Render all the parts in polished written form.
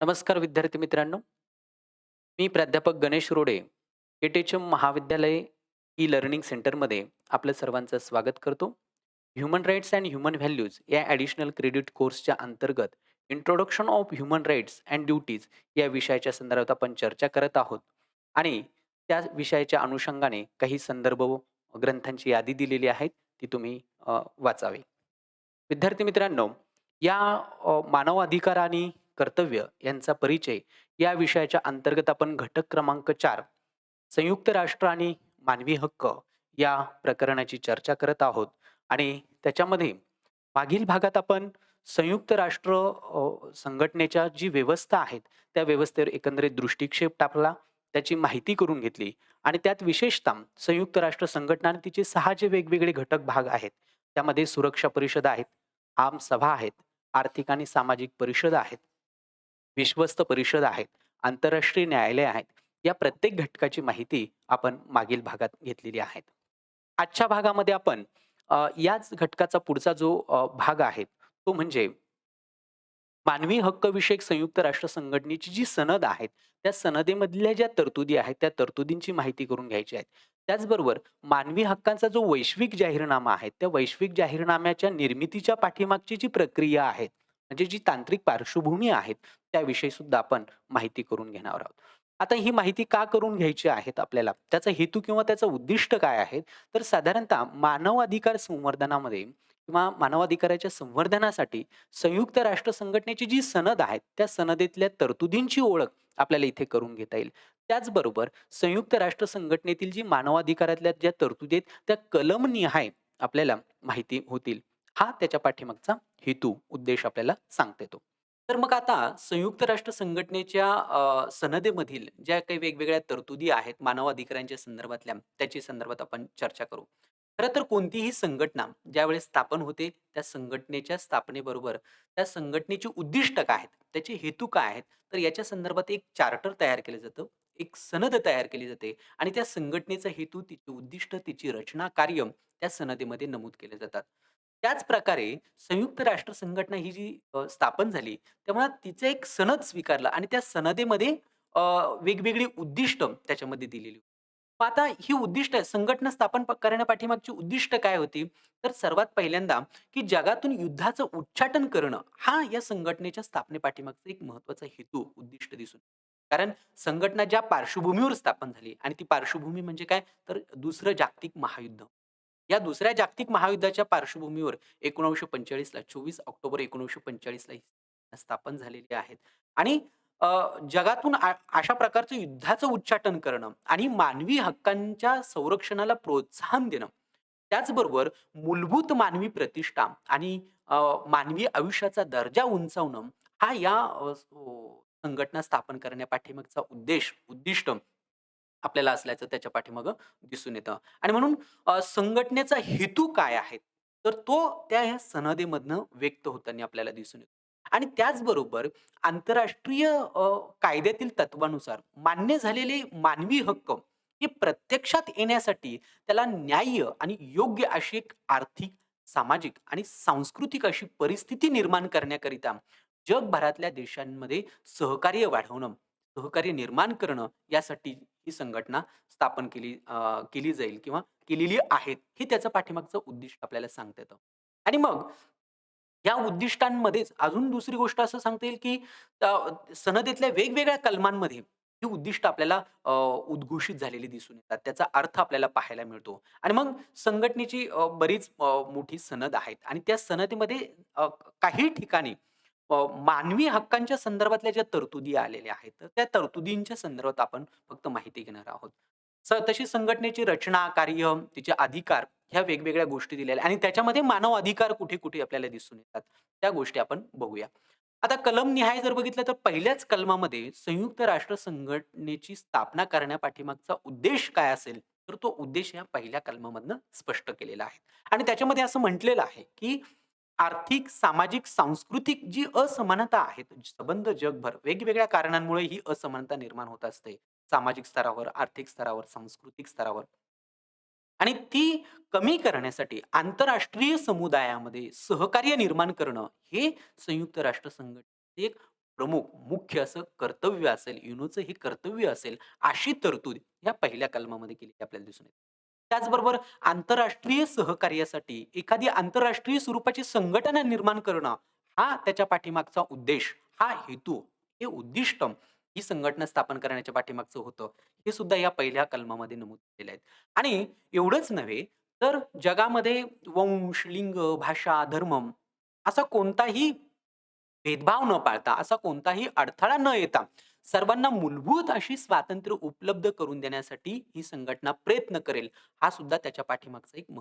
नमस्कार विद्यार्थी मित्रांनो. मी प्राध्यापक गणेश रोडे, केटीएचएम महाविद्यालय ई लर्निंग सेंटरमध्ये आपलं सर्वांचं स्वागत करतो. Human rights and human values या ॲडिशनल क्रेडिट कोर्सच्या अंतर्गत introduction of human rights and duties या विषयाच्या संदर्भात आपण चर्चा करत आहोत आणि त्या विषयाच्या अनुषंगाने काही संदर्भ व ग्रंथांची यादी दिलेली आहे, ती तुम्ही वाचावी. विद्यार्थी मित्रांनो, या मानव अधिकार आणि कर्तव्य यांचा परिचय या विषयाच्या अंतर्गत आपण घटक क्रमांक 4 संयुक्त राष्ट्र आणि मानवी हक्क या प्रकरणाची चर्चा करत आहोत आणि त्याच्यामध्ये मागील भागात आपण संयुक्त राष्ट्र संघटनेच्या जी व्यवस्था आहेत त्या व्यवस्थेवर एकंदरीत दृष्टिक्षेप टाकला, त्याची माहिती करून घेतली आणि त्यात विशेषतः संयुक्त राष्ट्र संघटना आणि तिचे 6 जे वेगवेगळे घटक भाग आहेत त्यामध्ये सुरक्षा परिषद आहेत, आमसभा आहेत, आर्थिक आणि सामाजिक परिषद आहेत, विश्वस्त परिषद आहेत, आंतरराष्ट्रीय न्यायालय आहेत. या प्रत्येक घटकाची माहिती आपण मागील भागात घेतलेली आहे. आजच्या भागामध्ये आपण याच घटकाचा पुढचा जो भाग आहे तो म्हणजे मानवी हक्क विषयक संयुक्त राष्ट्र संघटनेची जी सनद आहे, त्या सनदेमधल्या ज्या तरतुदी आहेत, त्या तरतुदींची माहिती करून घ्यायची आहे. त्याचबरोबर मानवी हक्कांचा जो वैश्विक जाहीरनामा आहे, त्या वैश्विक जाहीरनाम्याच्या निर्मितीच्या पाठीमागची जी प्रक्रिया आहे, म्हणजे जी तांत्रिक पार्श्वभूमी आहे, त्याविषयी सुद्धा आपण माहिती करून घेणार आहोत. आता ही माहिती का करून घ्यायची आहेत आपल्याला? त्याचा हेतू किंवा त्याचं उद्दिष्ट काय आहे? तर साधारणतः मानव अधिकार संवर्धनामध्ये किंवा मानवाधिकाराच्या संवर्धनासाठी संयुक्त राष्ट्र संघटनेची जी सनद आहे, त्या सनदेतल्या तरतुदींची ओळख आपल्याला इथे करून घेता येईल. त्याचबरोबर संयुक्त राष्ट्र संघटनेतील जी मानवाधिकारातल्या ज्या तरतुदी आहेत, त्या कलमनिहाय आपल्याला माहिती होतील. हा त्याच्या पाठीमागचा हेतू, उद्देश आपल्याला सांगता येतो. तर मग आता संयुक्त राष्ट्र संघटनेच्या सनदेमधील ज्या काही वेगवेगळ्या तरतुदी आहेत मानवाधिकारांच्या संदर्भातल्या, त्याच्या संदर्भात आपण चर्चा करू. खरं तर कोणतीही संघटना ज्यावेळेस स्थापन होते, त्या संघटनेच्या स्थापनेबरोबर त्या संघटनेची उद्दिष्ट काय आहेत, त्याचे हेतू काय आहेत, तर याच्या संदर्भात एक चार्टर तयार केलं जातं, एक सनद तयार केली जाते आणि त्या संघटनेचा हेतू, तिचे उद्दिष्ट, तिची रचना, कार्य त्या सनदेमध्ये नमूद केले जातात. त्याच प्रकारे संयुक्त राष्ट्र संघटना ही जी स्थापन झाली, तेव्हा तिचं एक सनद स्वीकारलं आणि त्या सनदेमध्ये अ, वेगवेगळी उद्दिष्ट त्याच्यामध्ये दिलेली. मग आता ही उद्दिष्ट संघटना स्थापन करण्यापाठीमागची उद्दिष्ट काय होती? तर सर्वात पहिल्यांदा, की जगातून युद्धाचं उच्चाटन करणं, हा या संघटनेच्या स्थापनेपाठीमागचा एक महत्त्वाचा हेतू, उद्दिष्ट दिसून येतं. कारण संघटना ज्या पार्श्वभूमीवर स्थापन झाली आणि ती पार्श्वभूमी म्हणजे काय? तर दुसरं जागतिक महायुद्ध. या दुसऱ्या जागतिक महायुद्धाच्या पार्श्वभूमीवर 1945 ला 24 ऑक्टोबर 1945 ला ही स्थापन झालेली आहेत आणि जगातून अशा प्रकारचं युद्धाचं उच्चाटन करणं आणि मानवी हक्कांच्या संरक्षणाला प्रोत्साहन देणं. त्याचबरोबर मूलभूत मानवी प्रतिष्ठा आणि मानवी आयुष्याचा दर्जा उंचावणं हा या संघटना स्थापन करण्यापाठीमागचा उद्दिष्ट आपल्याला असल्याचं त्याच्या पाठीमागं दिसून येतं. आणि म्हणून संघटनेचा हेतू काय आहे? तर तो त्या ह्या सनदेमधनं व्यक्त होताना आपल्याला दिसून येतो. आणि त्याचबरोबर आंतरराष्ट्रीय कायद्यातील तत्वानुसार मान्य झालेले मानवी हक्क हे प्रत्यक्षात येण्यासाठी त्याला न्याय्य आणि योग्य अशी एक आर्थिक, सामाजिक आणि सांस्कृतिक अशी परिस्थिती निर्माण करण्याकरिता जगभरातल्या देशांमध्ये सहकार्य वाढवणं, सहकार्य निर्माण करणं यासाठी ही संघटना स्थापन केली जाईल किंवा केलेली आहेत. हे त्याचं पाठीमागचं उद्दिष्ट आपल्याला सांगता येतं. आणि मग या उद्दिष्टांमध्येच अजून दुसरी गोष्ट असं सांगता येईल, की सनदेतल्या वेगवेगळ्या कलमांमध्ये ही उद्दिष्ट आपल्याला उद्घोषित झालेली दिसून येतात. त्याचा अर्थ आपल्याला पाहायला मिळतो. आणि मग संघटनेची बरीच मोठी सनद आहेत आणि त्या सनदेमध्ये काही ठिकाणी मानवी हक्कांच्या संदर्भातल्या ज्या तरतुदी आलेल्या आहेत, तर त्या तरतुदींच्या संदर्भात आपण फक्त माहिती घेणार आहोत. तशी संघटनेची रचना, कार्य, तिचे अधिकार ह्या वेगवेगळ्या गोष्टी दिलेल्या आणि त्याच्यामध्ये मानव अधिकार कुठे-कुठे आपल्याला दिसून येतात. त्या गोष्टी आपण बघूया. आता कलमनिहाय जर बघितलं तर पहिल्याच कलमामध्ये संयुक्त राष्ट्र संघटनेची स्थापना करण्यापाठीमागचा उद्देश काय असेल, तर तो उद्देश या पहिल्या कलमामधनं स्पष्ट केलेला आहे. आणि त्याच्यामध्ये असं म्हटलेलं आहे, की आर्थिक, सामाजिक, सांस्कृतिक जी असमानता आहेत, संबंध जगभर वेगवेगळ्या कारणांमुळे ही असमानता निर्माण होत असते. सामाजिक स्तरावर, आर्थिक स्तरावर, सांस्कृतिक स्तरावर. आणि ती कमी करण्यासाठी आंतरराष्ट्रीय समुदायामध्ये सहकार्य निर्माण करणं, हे संयुक्त राष्ट्र संघटनेचे एक प्रमुख, मुख्य असं कर्तव्य असेल, युनोचं हे कर्तव्य असेल, अशी तरतूद या पहिल्या कलमामध्ये केलेली आपल्याला दिसून येते. त्याचबरोबर आंतरराष्ट्रीय सहकार्यासाठी एखादी आंतरराष्ट्रीय स्वरूपाची संघटना निर्माण करणं, हा त्याच्या पाठीमागचा उद्देश, हा हेतू, हे उद्दिष्ट ही संघटना स्थापन करण्याच्या पाठीमागचं होतं. हे सुद्धा या पहिल्या कलमामध्ये नमूद केलेलं आहे. आणि एवढंच नव्हे, तर जगामध्ये वंश, लिंग, भाषा, धर्म असा कोणताही भेदभाव न पाळता, असा कोणताही अडथळा न येता, सर्वांना मूलभूत अशी स्वातंत्र्य उपलब्ध करून देण्यासाठी ही संघटना प्रयत्न करेल, हा सुद्धा त्याच्या पाठीमागचा एक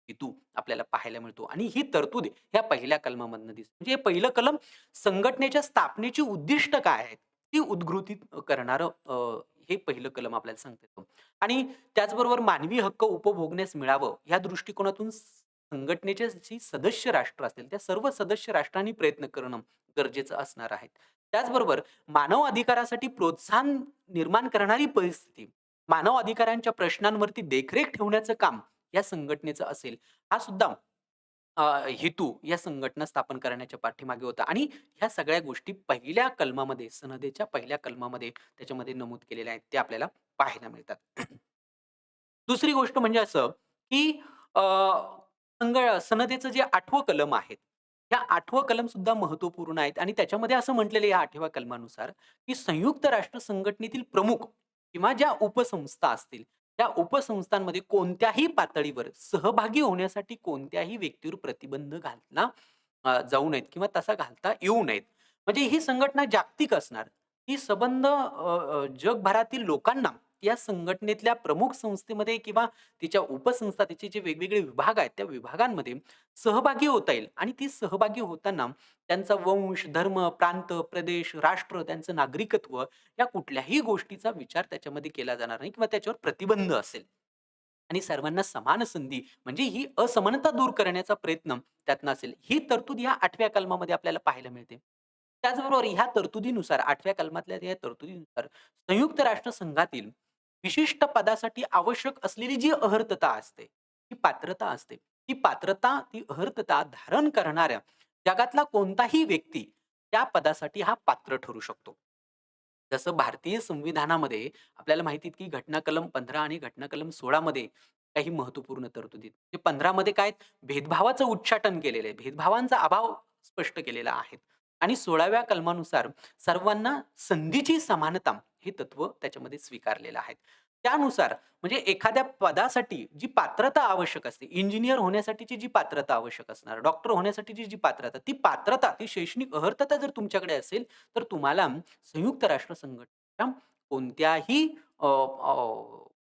हेतू आपल्याला पाहायला मिळतो. आणि ही तरतूद ह्या पहिल्या कलमामधनं दिसते. म्हणजे हे पहिलं कलम संघटनेच्या स्थापनेची उद्दिष्ट काय आहेत, ती उद्घृतीत करणारं हे पहिलं कलम आपल्याला सांगतं. आणि त्याचबरोबर मानवी हक्क उपभोगण्यास मिळावं, ह्या दृष्टिकोनातून संघटनेचे जे सदस्य राष्ट्र असतील, त्या सर्व सदस्य राष्ट्रांनी प्रयत्न करणं गरजेचं असणार आहे. त्याचबरोबर मानव अधिकारासाठी प्रोत्साहन निर्माण करणारी परिस्थिती, मानव अधिकारांच्या प्रश्नांवरती देखरेख ठेवण्याचं काम या संघटनेचं असेल, हा सुद्धा हेतू या संघटना स्थापन करण्याच्या पाठीमागे होता. आणि ह्या सगळ्या गोष्टी पहिल्या कलमामध्ये, सनदेच्या पहिल्या कलमामध्ये त्याच्यामध्ये नमूद केलेल्या आहेत, ते आपल्याला पाहायला मिळतात. दुसरी गोष्ट म्हणजे असं, की अ, सनदेचं जे 8वं कलम आहे, त्या 8वं कलम सुद्धा महत्त्वपूर्ण आहेत आणि त्याच्यामध्ये असं म्हटलेलं आहे या 8व्या कलमानुसार, की संयुक्त राष्ट्र संघटनेतील प्रमुख किंवा ज्या उपसंस्था असतील, त्या उपसंस्थांमध्ये कोणत्याही पातळीवर सहभागी होण्यासाठी कोणत्याही व्यक्तीवर प्रतिबंध घातला जाऊ नयेत किंवा तसा घालता येऊ नयेत. म्हणजे ही संघटना जागतिक असणार. ही संबंध जगभरातील लोकांना या संघटनेतल्या प्रमुख संस्थेमध्ये किंवा तिच्या उपसंस्था, तिचे जे वेगवेगळे विभाग आहेत, त्या विभागांमध्ये सहभागी होता येईल आणि ती सहभागी होताना त्यांचा वंश, धर्म, प्रांत, प्रदेश, राष्ट्र, त्यांचं नागरिकत्व या कुठल्याही गोष्टीचा विचार त्याच्यामध्ये केला जाणार नाही किंवा त्याच्यावर प्रतिबंध असेल. आणि सर्वांना समान संधी म्हणजे ही असमानता दूर करण्याचा प्रयत्न त्यातनं असेल. ही तरतूद या 8व्या कलमामध्ये आपल्याला पाहायला मिळते. त्याचबरोबर ह्या तरतुदीनुसार 8व्या कलमातल्या या तरतुदीनुसार संयुक्त राष्ट्र संघातील विशिष्ट पदासाठी आवश्यक असलेली जी अहर्तता असते, ती पात्रता असते. ती पात्रता, ती अहर्तता धारण करणाऱ्या जगातला कोणताही व्यक्ती त्या पदासाठी हा पात्र ठरू शकतो. जसं भारतीय संविधानामध्ये आपल्याला माहिती आहे, की घटना कलम 15 आणि घटना कलम 16 मध्ये काही महत्त्वपूर्ण तरतुदी आहेत. ते 15 मध्ये काय भेदभावाचं उच्चाटन केलेलं आहे. भेदभावांचा अभाव स्पष्ट केलेला आहे. आणि 16व्या कलमानुसार सर्वांना संधीची समानता हे तत्व त्याच्यामध्ये स्वीकारलेलं आहे. त्यानुसार म्हणजे एखाद्या पदासाठी जी पात्रता आवश्यक असते, इंजिनिअर होण्यासाठीची जी पात्रता आवश्यक असणार, डॉक्टर होण्यासाठीची जी पात्रता, ती पात्रता, ती शैक्षणिक अर्हता जर तुमच्याकडे असेल, तर तुम्हाला संयुक्त राष्ट्र संघटनेच्या कोणत्याही अ, अ,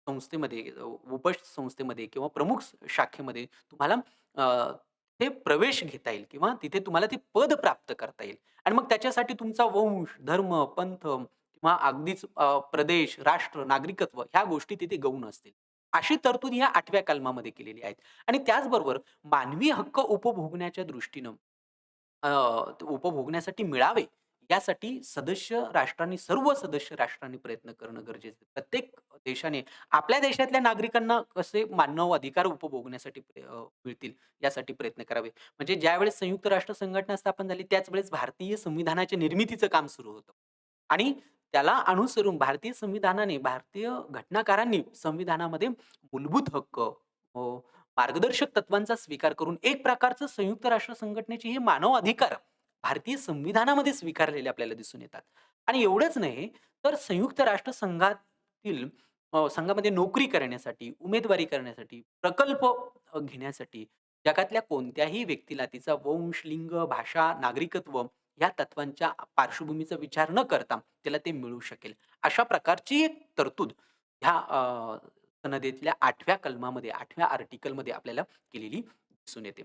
संस्थेमध्ये, उपसंस्थेमध्ये किंवा प्रमुख शाखेमध्ये तुम्हाला अ, ते प्रवेश घेता येईल किंवा तिथे तुम्हाला ते पद प्राप्त करता येईल. आणि मग त्याच्यासाठी तुमचा वंश, धर्म, पंथ किंवा अगदीच प्रदेश, राष्ट्र, नागरिकत्व ह्या गोष्टी तिथे गौण असतील. अशी तरतूद ह्या 8व्या कलमामध्ये केलेली आहेत. आणि त्याचबरोबर मानवी हक्क उपभोगण्याच्या दृष्टीनं अ, उपभोगण्यासाठी मिळावे, यासाठी सदस्य राष्ट्रांनी, सर्व सदस्य राष्ट्रांनी प्रयत्न करणं गरजेचं आहे. प्रत्येक देशाने आपल्या देशातल्या नागरिकांना कसे मानव अधिकार उपभोगण्यासाठी मिळतील, यासाठी प्रयत्न करावे. म्हणजे ज्यावेळेस संयुक्त राष्ट्र संघटना स्थापन झाली, त्याच वेळेस भारतीय संविधानाच्या निर्मितीचं काम सुरू होतं. आणि त्याला अनुसरून भारतीय संविधानाने, भारतीय घटनाकारांनी संविधानामध्ये मूलभूत हक्क, मार्गदर्शक तत्त्वांचा स्वीकार करून एक प्रकारचं संयुक्त राष्ट्र संघटनेचे हे मानव अधिकार भारतीय संविधानामध्ये स्वीकारलेले आपल्याला दिसून येतात. आणि एवढंच नाही, तर संयुक्त राष्ट्र संघातील संघामध्ये नोकरी करण्यासाठी, उमेदवारी करण्यासाठी, प्रकल्प घेण्यासाठी जगातल्या कोणत्याही व्यक्तीला तिचा वंश, लिंग, भाषा, नागरिकत्व या तत्वांच्या पार्श्वभूमीचा विचार न करता त्याला ते मिळू शकेल. अशा प्रकारची एक तरतूद ह्या सनदेतल्या 8व्या कलमामध्ये, 8व्या आर्टिकलमध्ये आपल्याला केलेली दिसून येते.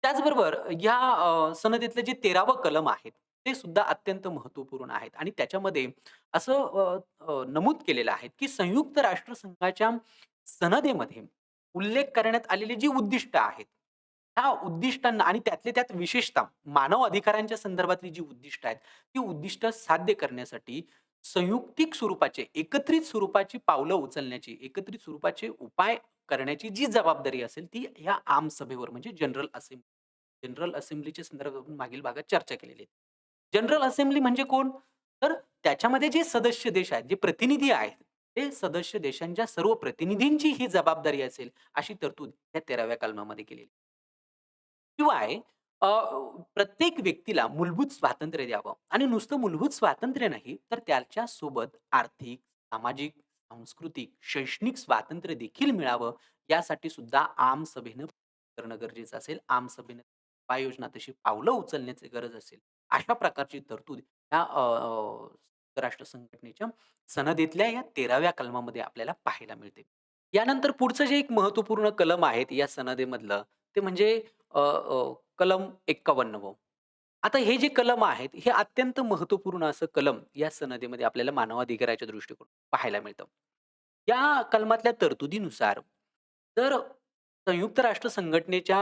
त्याचबरोबर या सनदेतलं जे 13वं कलम आहे, ते सुद्धा अत्यंत महत्त्वपूर्ण आहेत आणि त्याच्यामध्ये असं नमूद केलेलं आहे, की संयुक्त राष्ट्र संघाच्या सनदेमध्ये उल्लेख करण्यात आलेली जी उद्दिष्ट आहेत, ह्या उद्दिष्टांना आणि त्यातल्या त्यात विशेषतः मानव अधिकारांच्या संदर्भातली जी उद्दिष्ट आहेत, ती उद्दिष्ट साध्य करण्यासाठी संयुक्तिक स्वरूपाचे, एकत्रित स्वरूपाची पावलं उचलण्याची, एकत्रित स्वरूपाचे उपाय करण्याची जी जबाबदारी असेल, ती ह्या आमसभेवर म्हणजे जनरल असेंब्लीच्या संदर्भात आपण मागील भागात चर्चा केलेली आहे. जनरल असेंब्ली म्हणजे कोण? तर त्याच्यामध्ये जे सदस्य देश आहेत, जे प्रतिनिधी आहेत, ते सदस्य देशांच्या सर्व प्रतिनिधींची ही जबाबदारी असेल, अशी तरतूद या 13व्या कलमामध्ये केलेली. शिवाय अ, प्रत्येक व्यक्तीला मूलभूत स्वातंत्र्य द्यावं आणि नुसतं मूलभूत स्वातंत्र्य नाही, तर त्याच्यासोबत आर्थिक, सामाजिक, सांस्कृतिक, शैक्षणिक स्वातंत्र्य देखील मिळावं, यासाठी सुद्धा आमसभेनं करणं गरजेचं असेल. आमसभेनं उपाययोजना तशी पावलं उचलण्याची गरज असेल. अशा प्रकारची तरतूद ह्या राष्ट्र संघटनेच्या सनदेतल्या या 13व्या कलमामध्ये आपल्याला पाहायला मिळते. यानंतर पुढचं जे एक महत्त्वपूर्ण कलम आहेत या सनदेमधलं, ते म्हणजे कलम 51व. आता हे जे कलम आहेत, हे अत्यंत महत्त्वपूर्ण असं कलम या सनदेमध्ये आपल्याला मानवाधिकाराच्या दृष्टिकोनातून पाहायला मिळतं. या कलमातल्या तरतुदीनुसार जर संयुक्त राष्ट्र संघटनेच्या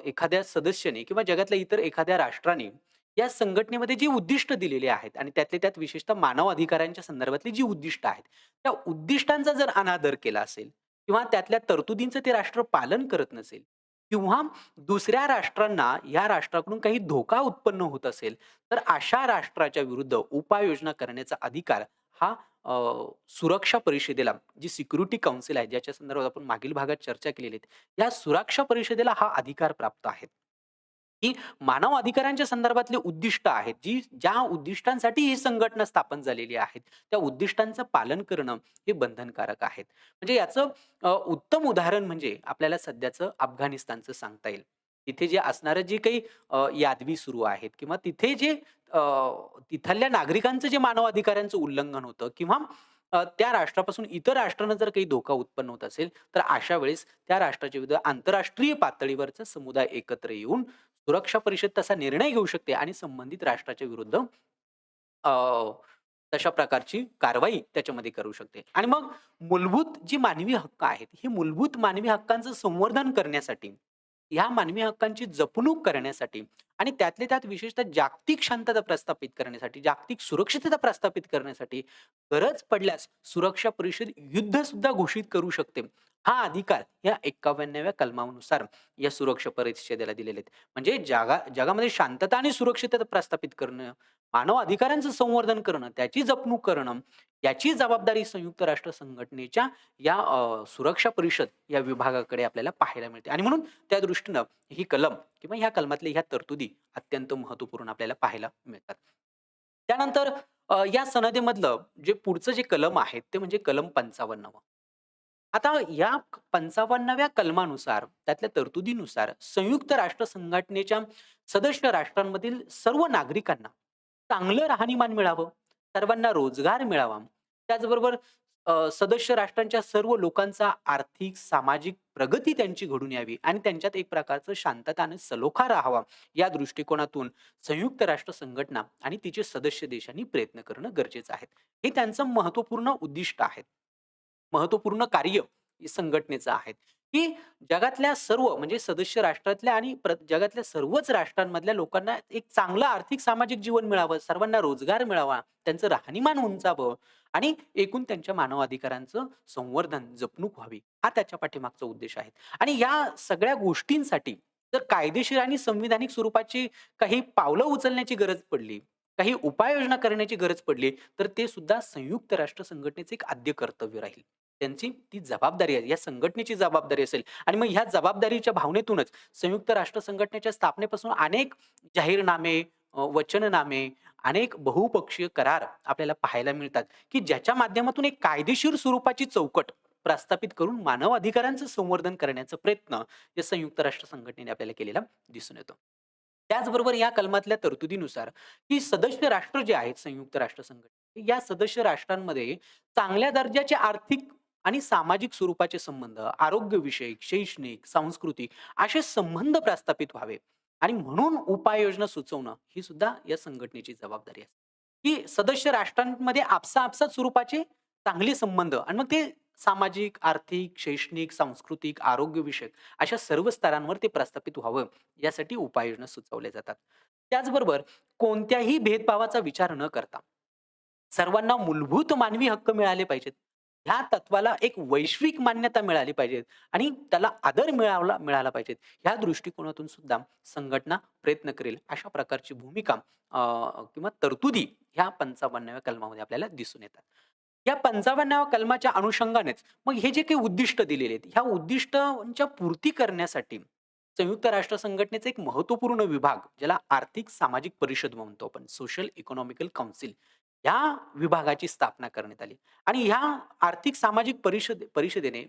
एखाद्या सदस्याने किंवा जगातल्या इतर एखाद्या राष्ट्राने या संघटनेमध्ये जी उद्दिष्ट दिलेली आहेत आणि त्यातल्या त्यात विशेषतः मानव अधिकारांच्या संदर्भातली जी उद्दिष्ट आहेत, त्या उद्दिष्टांचा जर अनादर केला असेल किंवा त्यातल्या तरतुदींचं ते राष्ट्र पालन करत नसेल किंवा दुसऱ्या राष्ट्रांना या राष्ट्राकडून काही धोका उत्पन्न होत असेल, तर अशा राष्ट्राच्या विरुद्ध उपाययोजना करण्याचा अधिकार हा सुरक्षा परिषदेला, जी सिक्युरिटी काउन्सिल आहे, ज्याच्या संदर्भात आपण मागील भागात चर्चा केलेली आहे, या सुरक्षा परिषदेला हा अधिकार प्राप्त आहे. की मानव अधिकारांच्या संदर्भातले उद्दिष्ट आहेत, ज्या उद्दिष्टांसाठी ही संघटना स्थापन झालेली आहे, त्या उद्दिष्टांचं पालन करणं हे बंधनकारक आहेत. म्हणजे याचं उत्तम उदाहरण म्हणजे आपल्याला सध्याचं अफगाणिस्तानचं सांगता येईल. तिथे जे असणारं जे काही यादवी सुरू आहेत किंवा तिथे जे अ, तिथल्या नागरिकांचं जे मानव अधिकारांचं उल्लंघन होतं किंवा त्या राष्ट्रापासून इतर राष्ट्रांना जर काही धोका उत्पन्न होत असेल, तर अशा वेळेस त्या राष्ट्राच्या विरुद्ध आंतरराष्ट्रीय पातळीवरचा समुदाय एकत्र येऊन सुरक्षा परिषद तसा निर्णय घेऊ शकते आणि संबंधित राष्ट्राच्या विरुद्ध अ, तशा प्रकारची कारवाई त्याच्यामध्ये करू शकते. आणि मग मूलभूत जी मानवी हक्क आहेत, ही मूलभूत मानवी हक्कांचं संवर्धन करण्यासाठी, ह्या मानवी हक्कांची जपणूक करण्यासाठी आणि त्यातल्या त्यात विशेषतः जागतिक शांतता प्रस्थापित करण्यासाठी, जागतिक सुरक्षितता प्रस्थापित करण्यासाठी गरज पडल्यास सुरक्षा परिषद युद्ध सुद्धा घोषित करू शकते. हा अधिकार या 51व्या कलमानुसार या सुरक्षा परिषदेला दिलेले आहेत. म्हणजे जगामध्ये शांतता आणि सुरक्षितता प्रस्थापित करणं, मानव अधिकारांचं संवर्धन करणं, त्याची जपणूक करणं, याची जबाबदारी संयुक्त राष्ट्र संघटनेच्या या सुरक्षा परिषद या विभागाकडे आपल्याला पाहायला मिळते. आणि म्हणून त्या दृष्टीनं ही कलम किंवा ह्या कलमातल्या ह्या तरतुदी अत्यंत महत्त्वपूर्ण आपल्याला पाहायला मिळतात. त्यानंतर या सनदेमधलं जे पुढचं जे कलम आहे ते म्हणजे कलम 55. आता या 55व्या कलमानुसार, त्यातल्या तरतुदीनुसार संयुक्त राष्ट्र संघटनेच्या सदस्य राष्ट्रांमधील सर्व नागरिकांना चांगलं राहणीमान मिळावं, सर्वांना रोजगार मिळावा. त्याचबरोबर सदस्य राष्ट्रांच्या सर्व लोकांचा आर्थिक, सामाजिक प्रगती त्यांची घडून यावी आणि त्यांच्यात एक प्रकारचं शांतता आणि सलोखा राहावा, या दृष्टिकोनातून संयुक्त राष्ट्र संघटना आणि तिचे सदस्य देशांनी प्रयत्न करणं गरजेचं आहे. हे त्यांचं महत्त्वपूर्ण उद्दिष्ट आहे. महत्त्वपूर्ण कार्य संघटनेचं आहे, की जगातल्या सर्व म्हणजे सदस्य राष्ट्रातल्या आणि जगातल्या सर्वच राष्ट्रांमधल्या लोकांना एक चांगलं आर्थिक सामाजिक जीवन मिळावं, सर्वांना रोजगार मिळावा, त्यांचं राहणीमान उंचावं आणि एकूण त्यांच्या मानवाधिकारांचं संवर्धन, जपणूक व्हावी, हा त्याच्या पाठीमागचा उद्देश आहे. आणि या सगळ्या गोष्टींसाठी जर कायदेशीर आणि संविधानिक स्वरूपाची काही पावलं उचलण्याची गरज पडली, काही उपाययोजना करण्याची गरज पडली, तर ते सुद्धा संयुक्त राष्ट्र संघटनेचं एक आद्य कर्तव्य राहील. त्यांची ती जबाबदारी आहे. या संघटनेची जबाबदारी असेल आणि मग ह्या जबाबदारीच्या भावनेतूनच संयुक्त राष्ट्र संघटनेच्या स्थापनेपासून अनेक जाहीरनामे, वचननामे, अनेक बहुपक्षीय करार आपल्याला पाहायला मिळतात, की ज्याच्या माध्यमातून एक कायदेशीर स्वरूपाची चौकट प्रस्थापित करून मानव अधिकारांचं संवर्धन करण्याचा प्रयत्न या संयुक्त राष्ट्र संघटनेने आपल्याला केलेला दिसून येतो. त्याचबरोबर या कलमातल्या तरतुदीनुसार, की सदस्य राष्ट्र जे आहेत संयुक्त राष्ट्र संघटना, या सदस्य राष्ट्रांमध्ये चांगल्या दर्जाचे आर्थिक आणि सामाजिक स्वरूपाचे संबंध, आरोग्यविषयक, शैक्षणिक, सांस्कृतिक असे संबंध प्रस्थापित व्हावे आणि म्हणून उपाययोजना सुचवणं ही सुद्धा या संघटनेची जबाबदारी असते. की सदस्य राष्ट्रांमध्ये आपसा-आपसात स्वरूपाचे चांगले संबंध आणि मग ते सामाजिक, आर्थिक, शैक्षणिक, सांस्कृतिक, आरोग्यविषयक अशा सर्व स्तरांवर ते प्रस्थापित व्हावं यासाठी उपाययोजना सुचवल्या जातात. त्याचबरोबर कोणत्याही भेदभावाचा विचार न करता सर्वांना मूलभूत मानवी हक्क मिळाले पाहिजेत. ह्या तत्वाला एक वैश्विक मान्यता मिळाली पाहिजे आणि त्याला आदर मिळाला पाहिजे. ह्या दृष्टिकोनातून सुद्धा संघटना प्रयत्न करेल अशा प्रकारची भूमिका किंवा तरतुदी ह्या 55व्या कलमामध्ये आपल्याला दिसून येतात. या 55व्या कलमाच्या अनुषंगानेच मग हे जे काही उद्दिष्ट दिलेले आहेत, ह्या उद्दिष्टांच्या पूर्ती करण्यासाठी संयुक्त राष्ट्र संघटनेचा एक महत्त्वपूर्ण विभाग, ज्याला आर्थिक सामाजिक परिषद म्हणतो आपण, सोशल इकॉनॉमिकल काउन्सिल, या विभागाची स्थापना करण्यात आली. आणि ह्या आर्थिक सामाजिक परिषदेने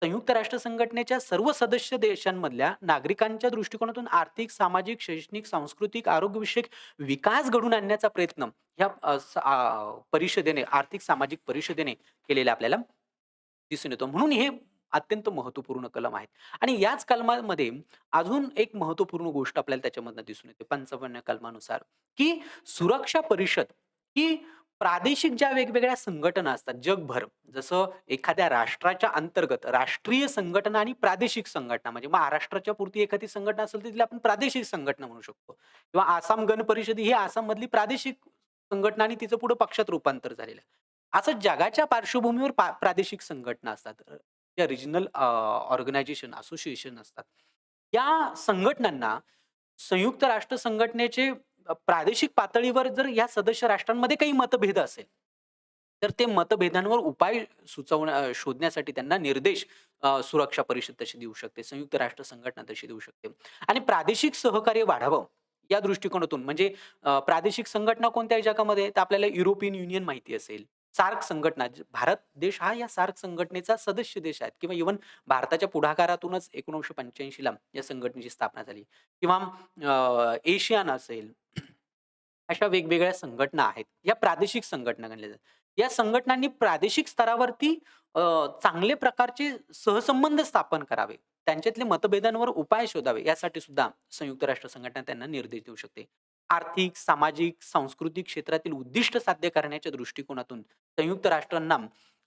संयुक्त राष्ट्र संघटनेच्या सर्व सदस्य देशांमधल्या नागरिकांच्या दृष्टिकोनातून आर्थिक, सामाजिक, शैक्षणिक, सांस्कृतिक, आरोग्यविषयक विकास घडवून आणण्याचा प्रयत्न ह्या परिषदेने, आर्थिक सामाजिक परिषदेने केलेला आपल्याला दिसून येतो. म्हणून हे अत्यंत महत्त्वपूर्ण कलम आहेत. आणि याच कलमामध्ये अजून एक महत्त्वपूर्ण गोष्ट आपल्याला त्याच्यामधनं दिसून येते 55व्या कलमानुसार, की सुरक्षा परिषद ही प्रादेशिक ज्या वेगवेगळ्या संघटना असतात जगभर, जसं एखाद्या राष्ट्राच्या अंतर्गत राष्ट्रीय संघटना आणि प्रादेशिक संघटना, म्हणजे महाराष्ट्राच्या पुरती एखादी संघटना असेल तर तिला आपण प्रादेशिक संघटना म्हणू शकतो. किंवा आसाम गण परिषद ही आसाममधली प्रादेशिक संघटना आणि तिचं पुढे पक्षात रूपांतर झालेलं आहे. असं जगाच्या पार्श्वभूमीवर प्रादेशिक संघटना असतात. त्या रिजनल ऑर्गनायझेशन, असोसिएशन असतात. या संघटनांना संयुक्त राष्ट्र संघटनेचे प्रादेशिक पातळीवर जर या सदस्य राष्ट्रांमध्ये काही मतभेद असेल, तर ते मतभेदांवर उपाय शोधण्यासाठी त्यांना निर्देश सुरक्षा परिषद तशी देऊ शकते, संयुक्त राष्ट्र संघटना तशी देऊ शकते. आणि प्रादेशिक सहकार्य वाढावं या दृष्टिकोनातून म्हणजे प्रादेशिक संघटना कोणत्या जगामध्ये तर आपल्याला युरोपियन युनियन माहिती असेल. सार्क संघटना, भारत देश हा या सार्क संघटनेचा सदस्य देश आहे किंवा इव्हन भारताच्या पुढाकारातूनच 1985 ला या संघटनेची स्थापना झाली. किंवा एशियान असेल, अशा वेगवेगळ्या संघटना आहेत. या प्रादेशिक संघटना गणल्या जातात. या संघटनांनी प्रादेशिक स्तरावरती चांगले प्रकारचे सहसंबंध स्थापन करावे. त्यांच्यातले मतभेदांवर उपाय शोधावे यासाठी सुद्धा संयुक्त राष्ट्र संघटना त्यांना निर्देश देऊ शकते. आर्थिक, सामाजिक, सांस्कृतिक क्षेत्रातील उद्दिष्ट साध्य करण्याच्या दृष्टिकोनातून संयुक्त राष्ट्रांना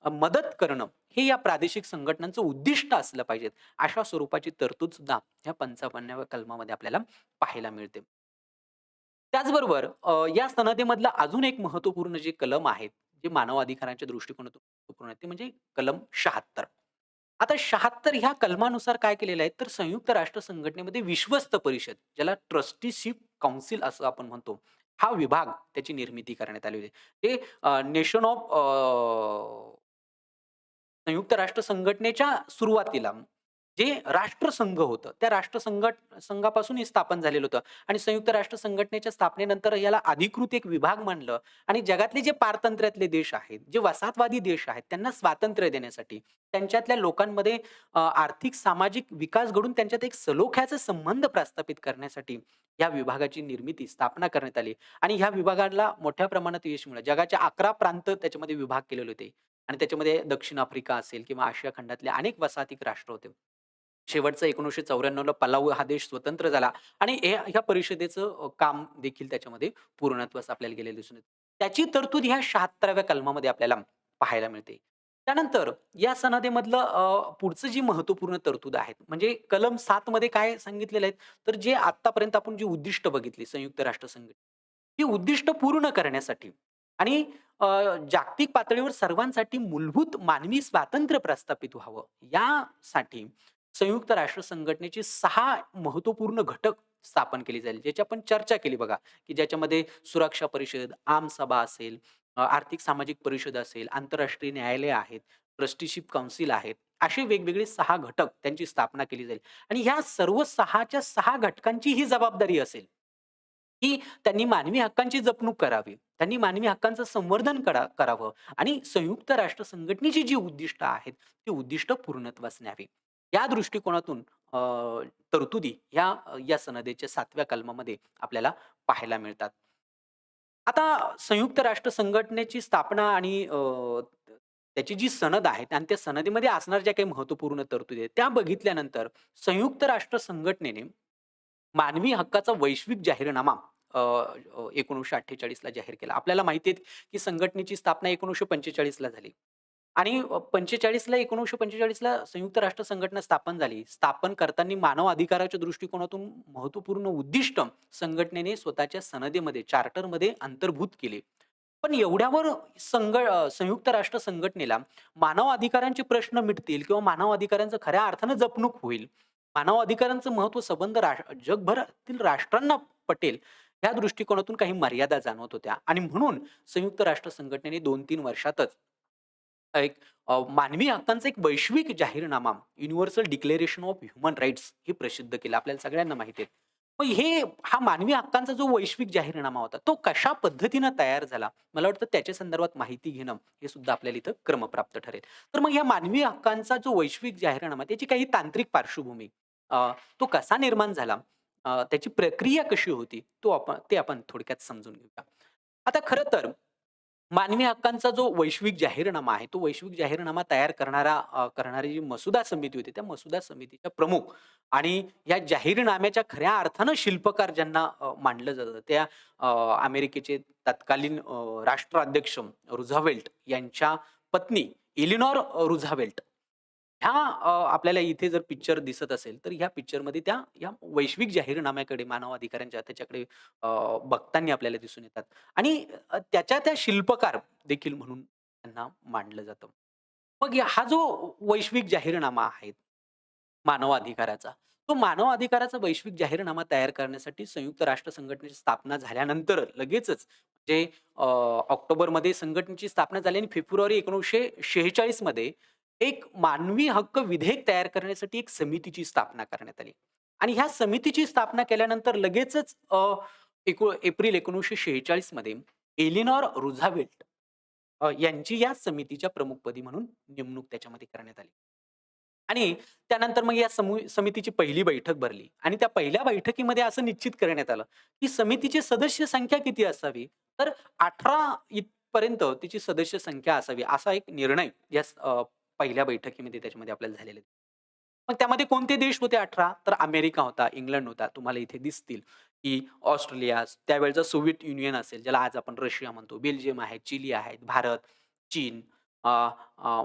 मदत करणं हे या प्रादेशिक संघटनांचं उद्दिष्ट असलं पाहिजे. अशा स्वरूपाची तरतूद सुद्धा या 55व्या कलमामध्ये आपल्याला पाहायला मिळते. त्याचबरोबर या सनदेमधलं अजून एक महत्त्वपूर्ण जे कलम आहेत, जे मानव अधिकारांच्या दृष्टिकोनातून महत्त्वपूर्ण आहेत, ते म्हणजे कलम 76. आता 76 ह्या कलमानुसार काय केलेलं आहे, तर संयुक्त राष्ट्र संघटनेमध्ये विश्वस्त परिषद, ज्याला ट्रस्टीशिप काउन्सिल असं आपण म्हणतो, हा विभाग त्याची निर्मिती करण्यात आली होती. ते नेशन ऑफ संयुक्त राष्ट्र संघटनेच्या सुरुवातीला जे राष्ट्रसंघ होतं, त्या संघापासून हे स्थापन झालेलं होतं आणि संयुक्त राष्ट्र संघटनेच्या स्थापनेनंतर याला अधिकृत एक विभाग मानलं आणि जगातले जे पारतंत्र्यातले देश आहेत, जे वसाहतवादी देश आहेत, त्यांना स्वातंत्र्य देण्यासाठी, त्यांच्यातल्या लोकांमध्ये आर्थिक, सामाजिक विकास घडून त्यांच्यात एक सलोख्याचे संबंध प्रस्थापित करण्यासाठी या विभागाची निर्मिती, स्थापना करण्यात आली आणि ह्या विभागाला मोठ्या प्रमाणात यश मिळालं. जगाचे 11 प्रांत त्याच्यामध्ये विभाग केलेले होते आणि त्याच्यामध्ये दक्षिण आफ्रिका असेल किंवा आशिया खंडातले अनेक वसाहती राष्ट्र होते. शेवटचं 1994 ला पलाऊ हा देश स्वतंत्र झाला आणि ह्या परिषदेचं काम देखील त्याच्यामध्ये पूर्णत्वास आपल्याला गेलेलं दिसून येतं. त्याची तरतूद ह्या 76व्या कलमामध्ये आपल्याला पाहायला मिळते. त्यानंतर या सनदेमधलं पुढचं जी महत्त्वपूर्ण तरतूद आहेत, म्हणजे कलम 7 मध्ये काय सांगितलेलं आहे, तर जे आत्तापर्यंत आपण जी उद्दिष्ट बघितली संयुक्त राष्ट्र संघटना, ही उद्दिष्ट पूर्ण करण्यासाठी आणि जागतिक पातळीवर सर्वांसाठी मूलभूत मानवी स्वातंत्र्य प्रस्थापित व्हावं, यासाठी संयुक्त राष्ट्र संघटनेचे 6 महत्त्वपूर्ण घटक स्थापन केले जाईल, ज्याची आपण चर्चा केली बघा, की ज्याच्यामध्ये सुरक्षा परिषद, आमसभा असेल, आर्थिक सामाजिक परिषद असेल, आंतरराष्ट्रीय न्यायालय आहेत, ट्रस्टीशिप काउन्सिल आहेत. असे वेगवेगळे 6 घटक त्यांची स्थापना केली जाईल आणि ह्या सर्व 6च्या 6 घटकांची ही जबाबदारी असेल, की त्यांनी मानवी हक्कांची जपणूक करावी. त्यांनी मानवी हक्कांचं संवर्धन करावं आणि संयुक्त राष्ट्र संघटनेची जी उद्दिष्ट आहेत, ती उद्दिष्ट पूर्णत्वास न्यावी. या दृष्टिकोनातून तरतुदी या सनदेच्या 7व्या कलमामध्ये आपल्याला पाहायला मिळतात. आता संयुक्त राष्ट्र संघटनेची स्थापना आणि त्याची जी सनद आहे आणि त्या सनदीमध्ये असणाऱ्या ज्या काही महत्त्वपूर्ण तरतुदी आहेत, त्या बघितल्यानंतर संयुक्त राष्ट्र संघटनेने मानवी हक्काचा वैश्विक जाहीरनामा 1948 ला जाहीर केला. आपल्याला माहिती आहे की संघटनेची स्थापना 1945 ला झाली आणि 1945 ला संयुक्त राष्ट्र संघटना स्थापन झाली. स्थापन करताना मानव अधिकाराच्या दृष्टिकोनातून महत्त्वपूर्ण उद्दिष्ट संघटनेने स्वतःच्या सनदेमध्ये, चार्टरमध्ये अंतर्भूत केले. पण एवढ्यावर संयुक्त राष्ट्र संघटनेला मानव अधिकारांचे प्रश्न मिटतील किंवा मानव अधिकारांचं खऱ्या अर्थानं जपणूक होईल, मानव अधिकारांचं महत्त्व संबंध जगभरातील राष्ट्रांना पटेल, ह्या दृष्टिकोनातून काही मर्यादा जाणवत होत्या आणि म्हणून संयुक्त राष्ट्र संघटनेने 2-3 वर्षातच एक मानवी हक्कांचा एक वैश्विक जाहीरनामा universal declaration of human rights हे प्रसिद्ध केलं. आपल्याला सगळ्यांना माहिती आहे. मग हा मानवी हक्कांचा जो वैश्विक जाहीरनामा होता, तो कशा पद्धतीनं तयार झाला? मला वाटतं त्याच्या संदर्भात माहिती घेणं हे सुद्धा आपल्याला इथं क्रमप्राप्त ठरेल. तर मग या मानवी हक्कांचा जो वैश्विक जाहीरनामा त्याची काही तांत्रिक पार्श्वभूमी, तो कसा निर्माण झाला? त्याची प्रक्रिया कशी होती? ते आपण थोडक्यात समजून घेऊया. आता खरं तर मानवी हक्कांचा जो वैश्विक जाहीरनामा आहे, तो वैश्विक जाहीरनामा तयार करणारी जी मसुदा समिती होती, त्या मसुदा समितीच्या प्रमुख आणि या जाहीरनाम्याच्या खऱ्या अर्थानं शिल्पकार ज्यांना मानलं जातं, त्या अमेरिकेचे तत्कालीन राष्ट्राध्यक्ष रुझवेल्ट यांच्या पत्नी एलिनॉर रुझवेल्ट ह्या आपल्याला इथे जर पिक्चर दिसत असेल, तर ह्या पिक्चरमध्ये त्या या वैश्विक जाहीरनाम्याकडे मानव अधिकारांच्या त्याच्याकडे बघताना आपल्याला दिसून येतात आणि त्याच्या त्या शिल्पकार देखील म्हणून त्यांना मानलं जातं. मग हा जो वैश्विक जाहीरनामा आहे मानवाधिकाराचा, तो मानवाधिकाराचा वैश्विक जाहीरनामा तयार करण्यासाठी संयुक्त राष्ट्र संघटनेची स्थापना झाल्यानंतर लगेचच म्हणजे ऑक्टोबरमध्ये संघटनेची स्थापना झाली आणि फेब्रुवारी 1946 मध्ये एक मानवी हक्क विधेयक तयार करण्यासाठी एक समितीची स्थापना करण्यात आली. आणि ह्या समितीची स्थापना केल्यानंतर लगेचच एप्रिल 1946 मध्ये एलिनॉर रुझवेल्ट यांची या समितीच्या प्रमुखपदी म्हणून नेमणूक त्याच्यामध्ये करण्यात आली. आणि त्यानंतर मग या समितीची पहिली बैठक भरली आणि त्या पहिल्या बैठकीमध्ये असं निश्चित करण्यात आलं, की समितीची सदस्य संख्या किती असावी? तर 18 इथपर्यंत तिची सदस्य संख्या असावी, असा एक निर्णय या पहिल्या बैठकीमध्ये त्याच्यामध्ये आपल्याला झालेला आहे. मग त्यामध्ये कोणते देश होते 18? तर अमेरिका होता, इंग्लंड होता. तुम्हाला इथे दिसतील, की ऑस्ट्रेलिया, त्यावेळचा सोव्हिएत युनियन असेल, ज्याला आज आपण रशिया म्हणतो, बेल्जियम आहे, चिली आहेत, भारत, चीन, अ, अ,